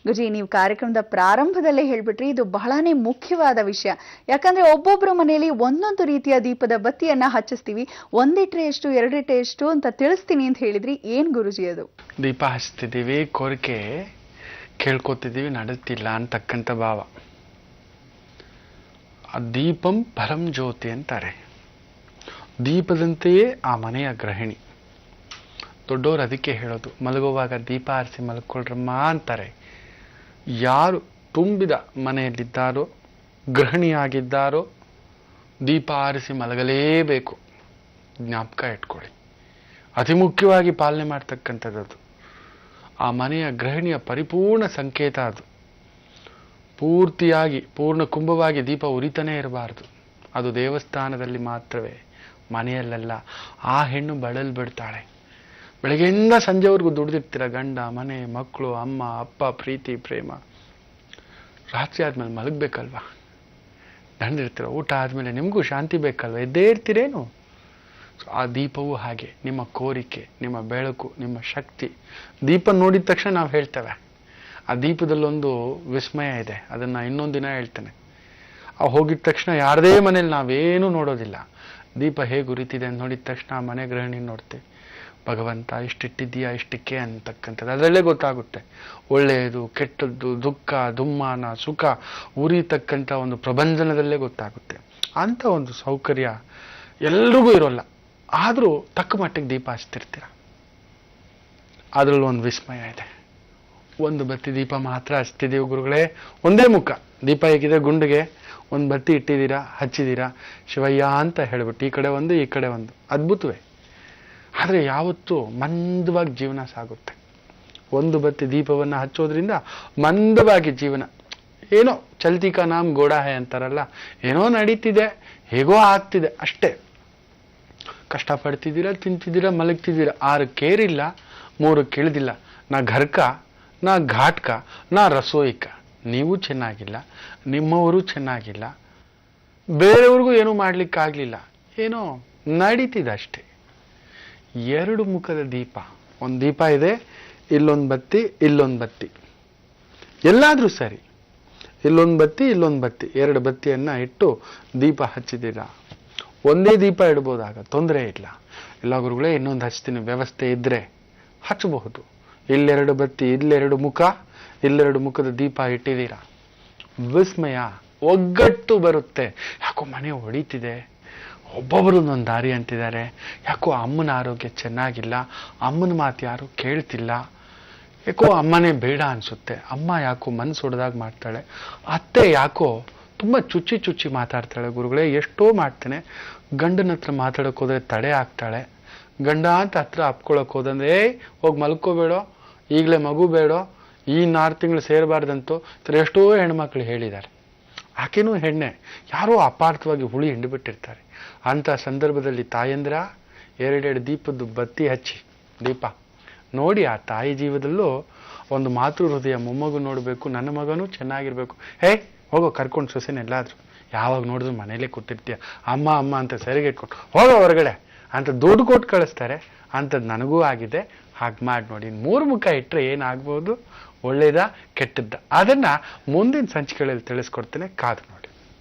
ಗುರುಜಿ, ನೀವು ಕಾರ್ಯಕ್ರಮದ ಪ್ರಾರಂಭದಲ್ಲೇ ಹೇಳ್ಬಿಟ್ರಿ, ಇದು ಬಹಳಾನೇ ಮುಖ್ಯವಾದ ವಿಷಯ. ಯಾಕಂದ್ರೆ ಒಬ್ಬೊಬ್ಬರ ಮನೆಯಲ್ಲಿ ಒಂದೊಂದು ರೀತಿಯ ದೀಪದ ಬತ್ತಿಯನ್ನ ಹಚ್ಚಿಸ್ತೀವಿ. ಒಂದಿಟ್ರೆ ಎಷ್ಟು, ಎರಡಿಟ್ರೆ ಎಷ್ಟು ಅಂತ ತಿಳಿಸ್ತೀನಿ ಅಂತ ಹೇಳಿದ್ರಿ. ಏನ್ ಗುರುಜಿ ಅದು? ದೀಪ ಹಚ್ತಿದ್ದೀವಿ, ಕೋರಿಕೆ ಕೇಳ್ಕೊತಿದ್ದೀವಿ, ನಡೆಸ್ತಿಲ್ಲ ಅಂತಕ್ಕಂಥ ಭಾವ. ಆ ದೀಪಂ ಪರಂ ಜ್ಯೋತಿ ಅಂತಾರೆ. ದೀಪದಂತೆಯೇ ಆ ಮನೆಯ ಗೃಹಿಣಿ. ದೊಡ್ಡವರು ಅದಕ್ಕೆ ಹೇಳೋದು, ಮಲಗುವಾಗ ದೀಪ ಆರಿಸಿ ಮಲ್ಕೊಳ್ರಮ್ಮ ಅಂತಾರೆ. ಯಾರು ತುಂಬಿದ ಮನೆಯಲ್ಲಿದ್ದಾರೋ, ಗೃಹಿಣಿಯಾಗಿದ್ದಾರೋ, ದೀಪ ಆರಿಸಿ ಮಲಗಲೇಬೇಕು. ಜ್ಞಾಪಕ ಇಟ್ಕೊಳ್ಳಿ. ಅತಿ ಮುಖ್ಯವಾಗಿ ಪಾಲನೆ ಮಾಡ್ತಕ್ಕಂಥದ್ದು ಆ ಮನೆಯ ಗೃಹಿಣಿಯ ಪರಿಪೂರ್ಣ ಸಂಕೇತ. ಅದು ಪೂರ್ತಿಯಾಗಿ ಪೂರ್ಣ ಕುಂಭವಾಗಿ ದೀಪ ಉರಿತಾನೇ ಇರಬಾರ್ದು. ಅದು ದೇವಸ್ಥಾನದಲ್ಲಿ ಮಾತ್ರವೇ, ಮನೆಯಲ್ಲೆಲ್ಲ. ಆ ಹೆಣ್ಣು ಬಳಲ್ ಬಿಡ್ತಾಳೆ. ಬೆಳಗ್ಗೆಯಿಂದ ಸಂಜೆವರೆಗೂ ದುಡ್ದಿರ್ತೀರ, ಗಂಡ, ಮನೆ, ಮಕ್ಕಳು, ಅಮ್ಮ, ಅಪ್ಪ, ಪ್ರೀತಿ, ಪ್ರೇಮ. ರಾತ್ರಿ ಆದ್ಮೇಲೆ ಮಲಗಬೇಕಲ್ವಾ? ದಂಡಿರ್ತೀರ. ಊಟ ಆದ್ಮೇಲೆ ನಿಮಗೂ ಶಾಂತಿ ಬೇಕಲ್ವ? ಎದ್ದೇ ಇರ್ತೀರೇನು? ಆ ದೀಪವೂ ಹಾಗೆ. ನಿಮ್ಮ ಕೋರಿಕೆ, ನಿಮ್ಮ ಬೆಳಕು, ನಿಮ್ಮ ಶಕ್ತಿ. ದೀಪ ನೋಡಿದ ತಕ್ಷಣ ನಾವು ಹೇಳ್ತೇವೆ. ಆ ದೀಪದಲ್ಲೊಂದು ವಿಸ್ಮಯ ಇದೆ, ಅದನ್ನ ಇನ್ನೊಂದು ದಿನ ಹೇಳ್ತೇನೆ. ಆ ಹೋಗಿದ ತಕ್ಷಣ ಯಾರದೇ ಮನೇಲಿ ನಾವೇನು ನೋಡೋದಿಲ್ಲ. ದೀಪ ಹೇಗೆ ಉರಿತಿದೆ ಅಂತ ನೋಡಿದ ತಕ್ಷಣ ಆ ಮನೆ ಗೃಹಿಣಿ ನೋಡ್ತೀವಿ. ಭಗವಂತ ಇಷ್ಟಿಟ್ಟಿದ್ದೀಯಾ, ಇಷ್ಟಕ್ಕೆ ಅಂತಕ್ಕಂಥದ್ದು ಅದರಲ್ಲೇ ಗೊತ್ತಾಗುತ್ತೆ. ಒಳ್ಳೆಯದು, ಕೆಟ್ಟದ್ದು, ದುಃಖ, ದುಮ್ಮಾನ, ಸುಖ ಉರಿತಕ್ಕಂಥ ಒಂದು ಪ್ರಬಂಧನದಲ್ಲೇ ಗೊತ್ತಾಗುತ್ತೆ. ಅಂತ ಒಂದು ಸೌಕರ್ಯ ಎಲ್ರಿಗೂ ಇರೋಲ್ಲ. ಆದರೂ ತಕ್ಕ ಮಟ್ಟಿಗೆ ದೀಪ ಹಚ್ತಿರ್ತೀರ. ಅದರಲ್ಲೂ ಒಂದು ವಿಸ್ಮಯ ಇದೆ. ಒಂದು ಬತ್ತಿ ದೀಪ ಮಾತ್ರ ಹಚ್ತಿದ್ದೀವಿ ಗುರುಗಳೇ. ಒಂದೇ ಮುಖ ದೀಪ ಹೇಗಿದೆ, ಗುಂಡಿಗೆ ಒಂದು ಬತ್ತಿ ಇಟ್ಟಿದ್ದೀರಾ, ಹಚ್ಚಿದ್ದೀರಾ, ಶಿವಯ್ಯ ಅಂತ ಹೇಳ್ಬಿಟ್ಟು ಈ ಕಡೆ ಒಂದು, ಈ ಕಡೆ ಒಂದು. ಅದ್ಭುತವೇ. ಆದರೆ ಯಾವತ್ತೂ ಮಂದವಾಗಿ ಜೀವನ ಸಾಗುತ್ತೆ. ಒಂದು ಬತ್ತಿ ದೀಪವನ್ನು ಹಚ್ಚೋದ್ರಿಂದ ಮಂದವಾಗಿ ಜೀವನ. ಏನೋ ಚಲ್ತಿ ಕಾ ನಾಮ್ ಗೋಡಾ ಹೇ ಅಂತಾರಲ್ಲ, ಏನೋ ನಡೀತಿದೆ, ಹೇಗೋ ಆಗ್ತಿದೆ ಅಷ್ಟೇ. ಕಷ್ಟಪಡ್ತಿದ್ದೀರಾ, ತಿಂತಿದ್ದೀರಾ, ಮಲಗ್ತಿದ್ದೀರಾ. 6 ಕೇರಿಲ್ಲ, 3 ಇಳಿದಿಲ್ಲ. ನಾ ಘರ್ಕ, ನಾ ಘಾಟ್ಕ, ನಾ ರಸೋಯಿಕ. ನೀವು ಚೆನ್ನಾಗಿಲ್ಲ, ನಿಮ್ಮವರು ಚೆನ್ನಾಗಿಲ್ಲ, ಬೇರೆಯವ್ರಿಗೂ ಏನೂ ಮಾಡ್ಲಿಕ್ಕಾಗ್ಲಿಲ್ಲ. ಏನೋ ನಡೀತಿದೆ ಅಷ್ಟೇ. 2 ಮುಖದ ದೀಪ. ಒಂದು ದೀಪ ಇದೆ, ಇಲ್ಲೊಂದು ಬತ್ತಿ, ಇಲ್ಲೊಂದು ಬತ್ತಿ. ಎಲ್ಲಾದ್ರೂ ಸರಿ, ಇಲ್ಲೊಂದು ಬತ್ತಿ, ಇಲ್ಲೊಂದು ಬತ್ತಿ, 2 ಬತ್ತಿಯನ್ನ ಇಟ್ಟು ದೀಪ ಹಚ್ಚಿದ್ದೀರಾ. ಒಂದೇ ದೀಪ ಇಡ್ಬೋದಾಗ ತೊಂದರೆ ಇಲ್ಲ. ಎಲ್ಲ ಗುರುಗಳೇ ಇನ್ನೊಂದು ಹಚ್ತೀನಿ, ವ್ಯವಸ್ಥೆ ಇದ್ರೆ ಹಚ್ಚಬಹುದು. ಇಲ್ಲೆರಡು ಬತ್ತಿ, ಇಲ್ಲೆರಡು ಮುಖ, ಇಲ್ಲೆರಡು ಮುಖದ ದೀಪ ಇಟ್ಟಿದ್ದೀರಾ. ವಿಸ್ಮಯ, ಒಗ್ಗಟ್ಟು ಬರುತ್ತೆ. ಯಾಕೋ ಮನೆ ಹೊಡಿತಿದೆ, ಒಬ್ಬೊಬ್ಬರು ಒಂದೊಂದು ದಾರಿ ಅಂತಿದ್ದಾರೆ. ಯಾಕೋ ಅಮ್ಮನ ಆರೋಗ್ಯ ಚೆನ್ನಾಗಿಲ್ಲ, ಅಮ್ಮನ ಮಾತು ಯಾರು ಕೇಳ್ತಿಲ್ಲ, ಯಾಕೋ ಅಮ್ಮನೇ ಬೇಡ ಅನ್ಸುತ್ತೆ. ಅಮ್ಮ ಯಾಕೋ ಮನಸ್ಸು ಹೊಡೆದಾಗ ಮಾಡ್ತಾಳೆ. ಅತ್ತೆ ಯಾಕೋ ತುಂಬ ಚುಚ್ಚಿ ಚುಚ್ಚಿ ಮಾತಾಡ್ತಾಳೆ. ಗುರುಗಳೇ ಎಷ್ಟೋ ಮಾಡ್ತೇನೆ, ಗಂಡನ ಹತ್ರ ಮಾತಾಡೋಕೆ ಹೋದ್ರೆ ತಡೆ ಆಗ್ತಾಳೆ. ಗಂಡ ಅಂತ ಹತ್ರ ಅಪ್ಕೊಳಕ್ ಹೋದಂದ್ರೆ, ಹೋಗಿ ಮಲ್ಕೋಬೇಡೋ, ಈಗಲೇ ಮಗು ಬೇಡೋ, ಈ 4 ತಿಂಗಳು ಸೇರಬಾರ್ದಂತೂ ಎಷ್ಟೋ ಹೆಣ್ಮಕ್ಳು ಹೇಳಿದ್ದಾರೆ. ಆಕೆನೂ ಹೆಣ್ಣೆ, ಯಾರೋ ಅಪಾರ್ಥವಾಗಿ ಹುಳಿ ಹಿಂಡಿಬಿಟ್ಟಿರ್ತಾರೆ. ಅಂತ ಸಂದರ್ಭದಲ್ಲಿ ತಾಯಂದ್ರ 2 ದೀಪದ್ದು ಬತ್ತಿ ಹಚ್ಚಿ ದೀಪ ನೋಡಿ, ಆ ತಾಯಿ ಜೀವದಲ್ಲೂ ಒಂದು ಮಾತೃ ಹೃದಯ. ಮೊಮ್ಮಗು ನೋಡಬೇಕು, ನನ್ನ ಮಗನೂ ಚೆನ್ನಾಗಿರ್ಬೇಕು. ಹೇ ಹೋಗೋ, ಕರ್ಕೊಂಡು ಸೊಸೆನ ಎಲ್ಲಾದ್ರು. ಯಾವಾಗ ನೋಡಿದ್ರು ಮನೇಲೇ ಕೂತಿರ್ತೀಯ, ಅಮ್ಮ ಅಮ್ಮ ಅಂತ ಸರಿಗೆ ಇಟ್ಕೊಂಡು ಹೋಗೋ ಹೊರಗಡೆ ಅಂತ ದುಡ್ಡು ಕೊಟ್ಟು ಕಳಿಸ್ತಾರೆ. ಅಂಥದ್ದು ನನಗೂ ಆಗಿದೆ. ಹಾಗೆ ಮಾಡಿ ನೋಡಿ. 3 ಮುಖ ಇಟ್ಟರೆ ಏನಾಗ್ಬೋದು, ಒಳ್ಳೇದ ಕೆಟ್ಟದ್ದ, ಅದನ್ನ ಮುಂದಿನ ಸಂಚಿಕೆಗಳಲ್ಲಿ ತಿಳಿಸ್ಕೊಡ್ತೇನೆ, ಕಾದು ನೋಡಿ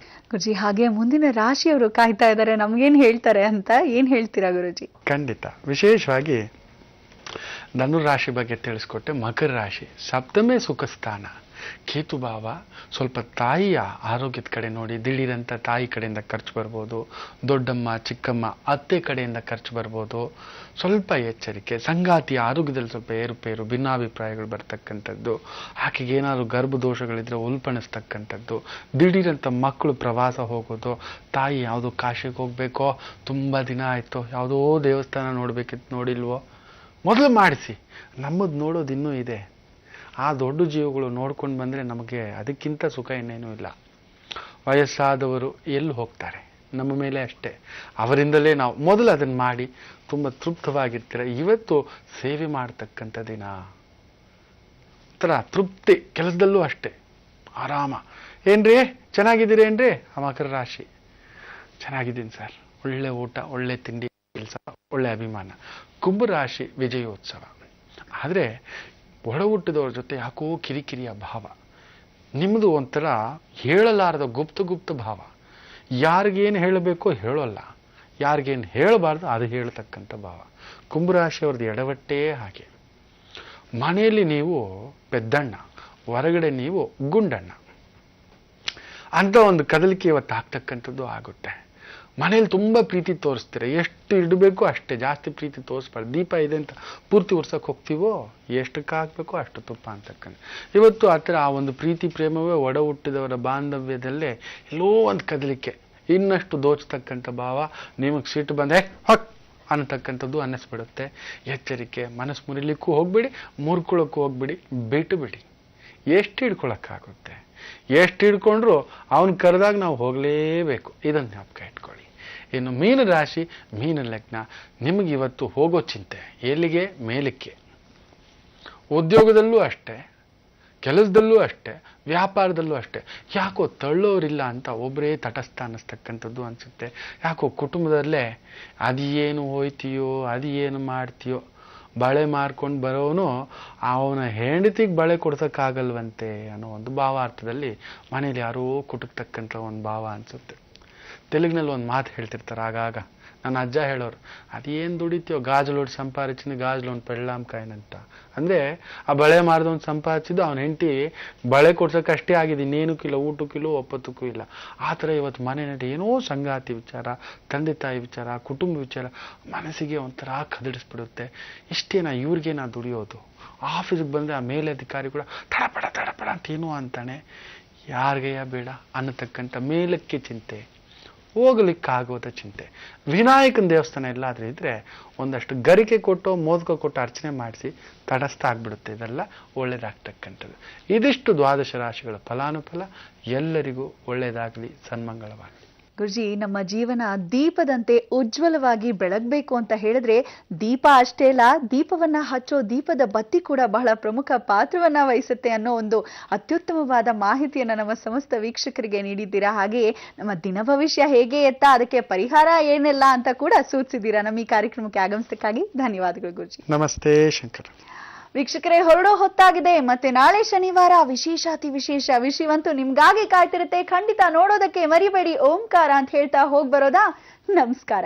ಗುರುಜಿ. ಹಾಗೆ ಮುಂದಿನ ರಾಶಿಯವರು ಕಾಯ್ತಾ ಇದ್ದಾರೆ, ನಮ್ಗೇನ್ ಹೇಳ್ತಾರೆ ಅಂತ. ಏನ್ ಹೇಳ್ತೀರಾ ಗುರುಜಿ? ಖಂಡಿತ. ವಿಶೇಷವಾಗಿ ಧನುರಾಶಿ ಬಗ್ಗೆ ತಿಳಿಸ್ಕೊಟ್ಟೆ. ಮಕರ ರಾಶಿ ಸಪ್ತಮೇ ಸುಖ ಸ್ಥಾನ. ಕೇತು ಭಾವ ಸ್ವಲ್ಪ ತಾಯಿಯ ಆರೋಗ್ಯದ ಕಡೆ ನೋಡಿ. ದಿಢೀರಂತ ತಾಯಿ ಕಡೆಯಿಂದ ಖರ್ಚು ಬರ್ಬೋದು, ದೊಡ್ಡಮ್ಮ, ಚಿಕ್ಕಮ್ಮ, ಅತ್ತೆ ಕಡೆಯಿಂದ ಖರ್ಚು ಬರ್ಬೋದು. ಸ್ವಲ್ಪ ಎಚ್ಚರಿಕೆ. ಸಂಗಾತಿಯ ಆರೋಗ್ಯದಲ್ಲಿ ಸ್ವಲ್ಪ ಏರುಪೇರು, ಭಿನ್ನಾಭಿಪ್ರಾಯಗಳು ಬರ್ತಕ್ಕಂಥದ್ದು. ಆಕೆಗೆ ಏನಾದ್ರು ಗರ್ಭದೋಷಗಳಿದ್ರೆ ಉಲ್ಪಣಿಸ್ತಕ್ಕಂಥದ್ದು. ದಿಢೀರಂತ ಮಕ್ಕಳು ಪ್ರವಾಸ ಹೋಗೋದು. ತಾಯಿ ಯಾವುದೋ ಕಾಶಿಗೆ ಹೋಗ್ಬೇಕೋ, ತುಂಬ ದಿನ ಆಯಿತು, ಯಾವುದೋ ದೇವಸ್ಥಾನ ನೋಡ್ಬೇಕಿತ್ತು, ನೋಡಿಲ್ವೋ, ಮೊದಲು ಮಾಡಿಸಿ. ನಮ್ಮದು ನೋಡೋದು ಇನ್ನೂ ಇದೆ. ಆ ದೊಡ್ಡ ಜೀವಗಳು ನೋಡ್ಕೊಂಡು ಬಂದರೆ ನಮಗೆ ಅದಕ್ಕಿಂತ ಸುಖ ಇನ್ನೇನೂ ಇಲ್ಲ. ವಯಸ್ಸಾದವರು ಎಲ್ಲಿ ಹೋಗ್ತಾರೆ, ನಮ್ಮ ಮೇಲೆ ಅಷ್ಟೇ. ಅವರಿಂದಲೇ ನಾವು ಮೊದಲು ಅದನ್ನು ಮಾಡಿ ತುಂಬ ತೃಪ್ತವಾಗಿರ್ತೀರ. ಇವತ್ತು ಸೇವೆ ಮಾಡ್ತಕ್ಕಂಥ ದಿನ. ಥರ ತೃಪ್ತಿ. ಕೆಲಸದಲ್ಲೂ ಅಷ್ಟೇ ಆರಾಮ. ಏನ್ರಿ ಚೆನ್ನಾಗಿದ್ದೀರಿ ಏನ್ರಿ? ಮಕರ ರಾಶಿ ಚೆನ್ನಾಗಿದ್ದೀನಿ ಸರ್, ಒಳ್ಳೆ ಊಟ, ಒಳ್ಳೆ ತಿಂಡಿ, ಕೆಲಸ, ಒಳ್ಳೆ ಅಭಿಮಾನ. ಕುಂಭರಾಶಿ ವಿಜಯೋತ್ಸವ. ಆದರೆ ಒಡ ಹುಟ್ಟಿದವ್ರ ಜೊತೆ ಯಾಕೋ ಕಿರಿಕಿರಿಯ ಭಾವ, ನಿಮ್ಮದು ಒಂಥರ ಹೇಳಲಾರದ ಗುಪ್ತ ಭಾವ. ಯಾರಿಗೇನು ಹೇಳಬೇಕೋ ಹೇಳೋಲ್ಲ, ಯಾರಿಗೇನು ಹೇಳಬಾರ್ದು ಅದು ಹೇಳ್ತಕ್ಕಂಥ ಭಾವ. ಕುಂಭರಾಶಿಯವ್ರದ್ದು ಎಡವಟ್ಟೇ ಹಾಗೆ. ಮನೆಯಲ್ಲಿ ನೀವು ಪೆದ್ದಣ್ಣ, ಹೊರಗಡೆ ನೀವು ಗುಂಡಣ್ಣ ಅಂತ ಒಂದು ಕದಲಿಕೆ ಇವತ್ತು ಆಗ್ತಕ್ಕಂಥದ್ದು ಆಗುತ್ತೆ. ಮನೇಲಿ ತುಂಬ ಪ್ರೀತಿ ತೋರಿಸ್ತೀರ, ಎಷ್ಟು ಇಡಬೇಕು ಅಷ್ಟೇ, ಜಾಸ್ತಿ ಪ್ರೀತಿ ತೋರಿಸ್ಬಾರ್ದು. ದೀಪ ಇದೆ ಅಂತ ಪೂರ್ತಿ ಉರ್ಸಕ್ಕೆ ಹೋಗ್ತೀವೋ ಎಷ್ಟಕ್ಕೆ ಹಾಕಬೇಕೋ ಅಷ್ಟು ತುಪ್ಪ ಅಂತಕ್ಕಂಥ. ಇವತ್ತು ಆ ಥರ ಆ ಒಂದು ಪ್ರೀತಿ ಪ್ರೇಮವೇ ಒಡ ಹುಟ್ಟಿದವರ ಬಾಂಧವ್ಯದಲ್ಲೇ ಎಲ್ಲೋ ಒಂದು ಕದಲಿಕೆ, ಇನ್ನಷ್ಟು ದೋಚತಕ್ಕಂಥ ಭಾವ. ನಿಮಗೆ ಸಿಟ್ಟು ಬಂದೆ ಹೊಕ್ ಅನ್ನತಕ್ಕಂಥದ್ದು ಅನ್ನಿಸ್ಬಿಡುತ್ತೆ. ಎಚ್ಚರಿಕೆ, ಮನಸ್ಸು ಮುರಿಲಿಕ್ಕೂ ಹೋಗ್ಬಿಡಿ, ಮುರ್ಕೊಳ್ಳೋಕ್ಕೂ ಹೋಗ್ಬಿಡಿ, ಬಿಟ್ಟು ಬಿಡಿ. ಎಷ್ಟು ಹಿಡ್ಕೊಳಕ್ಕಾಗುತ್ತೆ? ಎಷ್ಟು ಹಿಡ್ಕೊಂಡ್ರು ಅವನು ಕರೆದಾಗ ನಾವು ಹೋಗಲೇಬೇಕು, ಇದನ್ನು ಜ್ಞಾಪಕ ಇಟ್ಕೊಳ್ಳಿ. ಇನ್ನು ಮೀನ ರಾಶಿ, ಮೀನ ಲಗ್ನ, ನಿಮಗೆ ಇವತ್ತು ಹೋಗೋ ಚಿಂತೆ ಎಲ್ಲಿಗೆ? ಮೇಲಕ್ಕೆ. ಉದ್ಯೋಗದಲ್ಲೂ ಅಷ್ಟೇ, ಕೆಲಸದಲ್ಲೂ ಅಷ್ಟೇ, ವ್ಯಾಪಾರದಲ್ಲೂ ಅಷ್ಟೇ. ಯಾಕೋ ತಳ್ಳೋರಿಲ್ಲ ಅಂತ ಒಬ್ಬರೇ ತಟಸ್ಥ ಅನ್ನಿಸ್ತಕ್ಕಂಥದ್ದು ಅನಿಸುತ್ತೆ. ಯಾಕೋ ಕುಟುಂಬದಲ್ಲೇ ಅದೇನು ಹೋಯ್ತೀಯೋ, ಅದೇನು ಮಾಡ್ತೀಯೋ, ಬಳೆ ಮಾರ್ಕೊಂಡು ಬರೋನು ಅವನ ಹೆಂಡತಿಗೆ ಬಳೆ ಕೊಡ್ಸೋಕ್ಕಾಗಲ್ವಂತೆ ಅನ್ನೋ ಒಂದು ಭಾವಾರ್ಥದಲ್ಲಿ ಮನೇಲಿ ಯಾರೋ ಕುಟುಕ್ತಕ್ಕಂಥ ಒಂದು ಭಾವ ಅನಿಸುತ್ತೆ. ತೆಲುಗಿನಲ್ಲಿ ಒಂದು ಮಾತು ಹೇಳ್ತಿರ್ತಾರೆ ಆಗಾಗ, ನನ್ನ ಅಜ್ಜ ಹೇಳೋರು, ಅದೇನು ದುಡಿತೀಯೋ ಗಾಜಲೋಡು ಸಂಪಾದಿಸಿದ ಗಾಜಲೋನ್ ಪೆಳ್ಳಾಂಕಾಯಿನಂತ. ಅಂದರೆ ಆ ಬಳೆ ಮಾರಿದವನು ಸಂಪಾದಿಸಿದ್ದು ಅವನ ಹೆಂಡತಿ ಬಳೆ ಕೊಡ್ಸೋಕೆ ಅಷ್ಟೇ ಆಗಿದೆ, ಇನ್ನೇನಕ್ಕಿಲ್ಲ, ಊಟಕ್ಕಿಲ್ಲ, ಒಪ್ಪತ್ತಕ್ಕೂ ಇಲ್ಲ. ಆ ಥರ ಇವತ್ತು ಮನೆಯಲ್ಲಿ ಏನೋ ಸಂಗಾತಿ ವಿಚಾರ, ತಂದೆ ತಾಯಿ ವಿಚಾರ, ಕುಟುಂಬ ವಿಚಾರ ಮನಸ್ಸಿಗೆ ಒಂಥರ ಕದಡಿಸ್ಬಿಡುತ್ತೆ. ಇಷ್ಟೇನಾ ಇವ್ರಿಗೆ ನಾ ದುಡಿಯೋದು? ಆಫೀಸಿಗೆ ಬಂದರೆ ಆ ಮೇಲಧಿಕಾರಿ ಕೂಡ ತಡಪಡ ಅಂತ ಏನೋ ಅಂತಾನೆ. ಯಾರಿಗೆಯ ಬೇಡ ಅನ್ನತಕ್ಕಂಥ ಮೇಲಕ್ಕೆ ಚಿಂತೆ, ಹೋಗ್ಲಿಕ್ಕಾಗೋದ ಚಿಂತೆ. ವಿನಾಯಕನ ದೇವಸ್ಥಾನ ಎಲ್ಲಾದ್ರೂ ಇದ್ರೆ ಒಂದಷ್ಟು ಗರಿಕೆ ಕೊಟ್ಟು ಮೋದಕ ಕೊಟ್ಟು ಅರ್ಚನೆ ಮಾಡಿಸಿ ತಟಸ್ಥ ಆಗ್ಬಿಡುತ್ತೆ. ಇದೆಲ್ಲ ಒಳ್ಳೇದಾಗ್ತಕ್ಕಂಥದ್ದು. ಇದಿಷ್ಟು ದ್ವಾದಶ ರಾಶಿಗಳ ಫಲಾನುಫಲ. ಎಲ್ಲರಿಗೂ ಒಳ್ಳೇದಾಗಲಿ, ಸನ್ಮಂಗಳವಾಗಲಿ. ಗುರುಜಿ, ನಮ್ಮ ಜೀವನ ದೀಪದಂತೆ ಉಜ್ವಲವಾಗಿ ಬೆಳಗ್ಬೇಕು ಅಂತ ಹೇಳಿದ್ರೆ ದೀಪ ಅಷ್ಟೇ ಅಲ್ಲ, ದೀಪವನ್ನ ಹಚ್ಚೋ ದೀಪದ ಬತ್ತಿ ಕೂಡ ಬಹಳ ಪ್ರಮುಖ ಪಾತ್ರವನ್ನ ವಹಿಸುತ್ತೆ ಅನ್ನೋ ಒಂದು ಅತ್ಯುತ್ತಮವಾದ ಮಾಹಿತಿಯನ್ನ ನಮ್ಮ ಸಮಸ್ತ ವೀಕ್ಷಕರಿಗೆ ನೀಡಿದ್ದೀರಾ. ಹಾಗೆಯೇ ನಮ್ಮ ದಿನ ಭವಿಷ್ಯ ಹೇಗೆ ಎತ್ತ, ಅದಕ್ಕೆ ಪರಿಹಾರ ಏನೆಲ್ಲ ಅಂತ ಕೂಡ ಸೂಚಿಸಿದ್ದೀರಾ. ನಮ್ಮ ಈ ಕಾರ್ಯಕ್ರಮಕ್ಕೆ ಆಗಮಿಸಕ್ಕಾಗಿ ಧನ್ಯವಾದಗಳು ಗುರುಜಿ. ನಮಸ್ತೆ ಶಂಕರ್. ವೀಕ್ಷಕರೇ, ಹೊರಡೋ ಹೊತ್ತಾಗಿದೆ. ಮತ್ತೆ ನಾಳೆ ಶನಿವಾರ ವಿಶೇಷಾತಿ ವಿಶೇಷ ವಿಷಯವಂತೂ ನಿಮ್ಗಾಗಿ ಕಾಯ್ತಿರುತ್ತೆ. ಖಂಡಿತ ನೋಡೋದಕ್ಕೆ ಮರಿಬೇಡಿ. ಓಂಕಾರ ಅಂತ ಹೇಳ್ತಾ ಹೋಗ್ಬರೋದಾ? ನಮಸ್ಕಾರ.